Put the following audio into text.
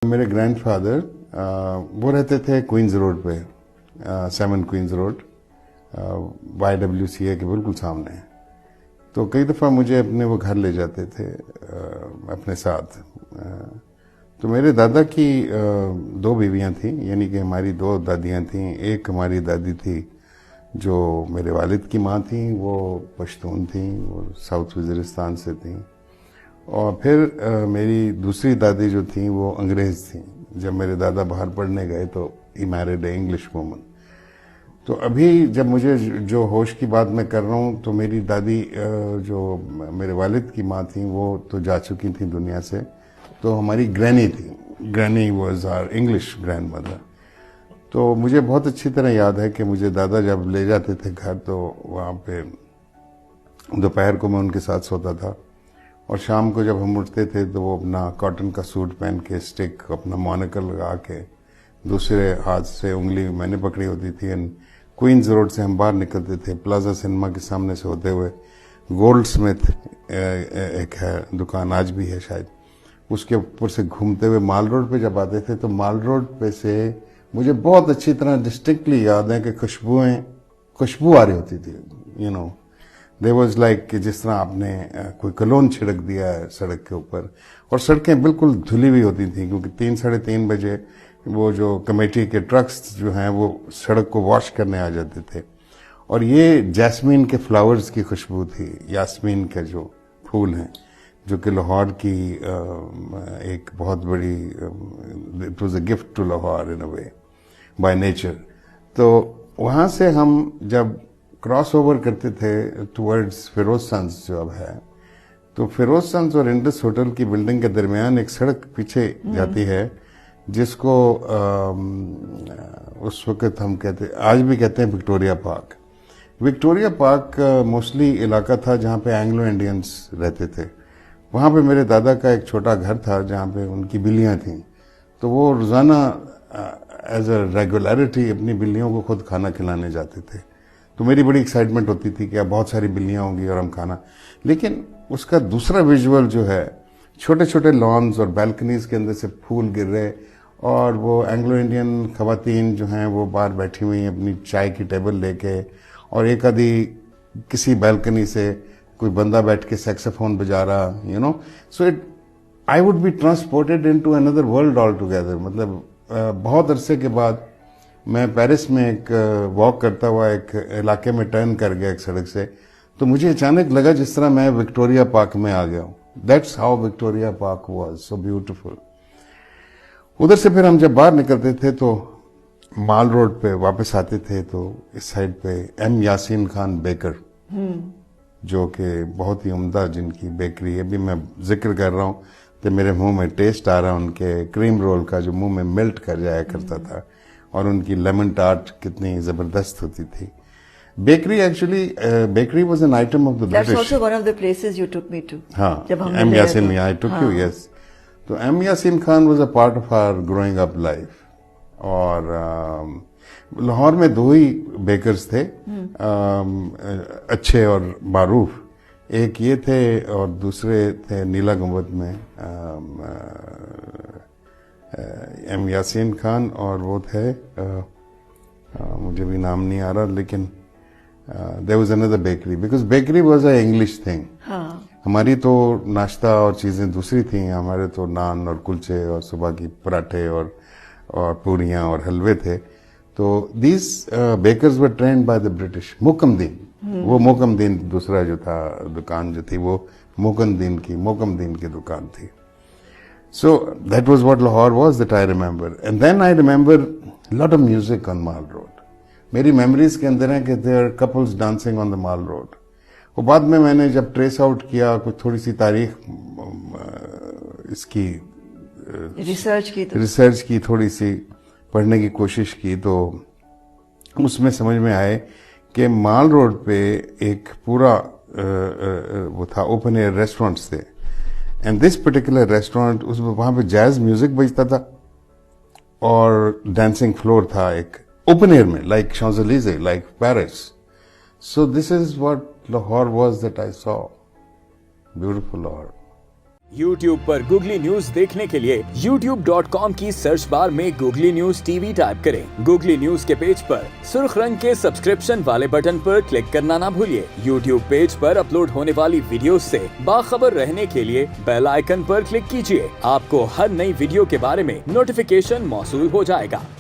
मेरे ग्रैंडफादर वो रहते थे क्वींस रोड पे, 7 क्वींस रोड, YWCA के बिल्कुल सामने। तो कई दफ़ा मुझे अपने वो घर ले जाते थे अपने साथ। तो मेरे दादा की 2 बीवियां थीं, यानी कि हमारी 2 दादियां थीं। एक हमारी दादी थी जो मेरे वालिद की माँ थी, वो पश्तून थी, वो साउथ वज़ीरिस्तान से थी। और फिर मेरी दूसरी दादी जो थी वो अंग्रेज़ थी। जब मेरे दादा बाहर पढ़ने गए तो he married A English woman. तो अभी जब मुझे जो होश की बात मैं कर रहा हूँ, तो मेरी दादी जो मेरे वालिद की माँ थी वो तो जा चुकी थी दुनिया से। तो हमारी ग्रैनी थी, granny was our English grandmother. तो मुझे बहुत अच्छी तरह याद है कि मुझे दादा जब ले जाते थे घर, तो वहाँ पे दोपहर को मैं उनके साथ सोता था, और शाम को जब हम उठते थे तो वो अपना कॉटन का सूट पहन के, स्टिक, अपना मोनोकल लगा के, दूसरे हाथ से उंगली मैंने पकड़ी होती थी, एंड क्वींस रोड से हम बाहर निकलते थे, प्लाजा सिनेमा के सामने से होते हुए। गोल्ड स्मिथ एक है दुकान, आज भी है शायद, उसके ऊपर से घूमते हुए माल रोड पे जब आते थे, तो माल रोड पे से मुझे बहुत अच्छी तरह डिस्टिंक्टली याद है कि खुशबू आ रही होती थी, you know. There was like जिस तरह आपने कोई कलोन छिड़क दिया है सड़क के ऊपर। और सड़कें बिल्कुल धुली हुई होती थी, क्योंकि 3 साढ़े 3 बजे वो जो कमेटी के ट्रक्स जो हैं वो सड़क को वॉश करने आ जाते थे। और ये जैस्मीन के फ्लावर्स की खुशबू थी, यास्मीन के जो फूल हैं, जो कि लाहौर की एक बहुत बड़ी, it was a gift to Lahore in a way by nature. तो वहाँ से हम जब क्रॉस ओवर करते थे टुवर्ड्स फिरोज सन्स जो अब है, तो फिरोज सन्स और इंडस होटल की बिल्डिंग के दरमियान एक सड़क पीछे जाती है, जिसको उस वक्त हम आज भी कहते हैं Victoria park. Victoria park mostly इलाका था जहाँ पे एंग्लो इंडियंस रहते थे। वहाँ पे मेरे दादा का एक छोटा घर था जहाँ पे उनकी बिल्लियाँ थीं। तो वो रोज़ाना एज अ रेगुलरिटी अपनी बिल्लियों को खुद खाना खिलाने जाते थे। तो मेरी बड़ी एक्साइटमेंट होती थी कि अब बहुत सारी बिल्लियाँ होंगी और हम खाना। लेकिन उसका दूसरा विजुअल जो है, छोटे छोटे लॉन्स और बैल्कनीज के अंदर से फूल गिर रहे, और वो एंग्लो इंडियन खवातीन जो हैं वो बाहर बैठी हुई अपनी चाय की टेबल लेके, और एक आधी किसी बैल्कनी से कोई बंदा बैठ के सैक्सोफोन बजा रहा, you know. So it I would be transported into another world all together. मतलब बहुत अरसे के बाद मैं पेरिस में एक वॉक करता हुआ एक इलाके में टर्न कर गया एक सड़क से, तो मुझे अचानक लगा जिस तरह मैं विक्टोरिया पार्क में आ गया हूँ। That's how Victoria park was so beautiful. उधर से फिर हम जब बाहर निकलते थे तो माल रोड पे वापस आते थे, तो इस साइड पे एम यासीन खान बेकर, जो कि बहुत ही उम्दा जिनकी बेकरी है, अभी मैं जिक्र कर रहा हूँ तो मेरे मुंह में टेस्ट आ रहा है उनके क्रीम रोल का, जो मुंह में मेल्ट कर जाया करता था, और उनकी लेमन टार्ट कितनी जबरदस्त होती थी। Bakery actually, bakery was an item of the British. That's also one of the places you took me to. हाँ, जब हम एम मिले यासीन, तो। I took you, yes. तो M Yasin Khan was a part of our growing up life. और लाहौर में 2 ही bakers थे अच्छे और मारूफ। एक ये थे और दूसरे थे नीला गुंबद में एम यासीन खान, और वो थे मुझे भी नाम नहीं आ रहा, लेकिन there was another bakery, because bakery was a English thing. हमारी तो नाश्ता और चीजें दूसरी थी, हमारे तो नान और कुलचे और सुबह की पराठे और पूरियां और हलवे थे। तो these bakers were trained by the British. मोकमदीन, वो मोकमदीन दूसरा जो था दुकान जो थी, वो मोकमदीन की दुकान थी। So that was what Lahore was, that I remember. And then I remember a lot of music on Mall Road. मेरी मेमोरीज के अंदर है कि there are couples dancing on the Mall Road. और बाद में मैंने जब ट्रेस आउट किया, कुछ थोड़ी सी तारीख इसकी रिसर्च की, थोड़ी सी पढ़ने की कोशिश की, तो उसमें समझ में आए कि माल रोड पे एक पूरा वो था, ओपन एयर रेस्टोरेंट्स थे। एंड दिस पर्टिकुलर रेस्टोरेंट, उस वहां पे जैज म्यूजिक बजता था और डांसिंग फ्लोर था एक ओपन एयर में, like Champs Elysees, like Paris. So this is what Lahore was that I saw, beautiful Lahore. YouTube पर Google न्यूज देखने के लिए youtube.com की सर्च बार में Google न्यूज टीवी टाइप करें। Google न्यूज के पेज पर सुर्ख रंग के सब्सक्रिप्शन वाले बटन पर क्लिक करना ना भूलिए। YouTube पेज पर अपलोड होने वाली वीडियोस से बाखबर रहने के लिए बेल आइकन पर क्लिक कीजिए। आपको हर नई वीडियो के बारे में नोटिफिकेशन मौसूल हो जाएगा।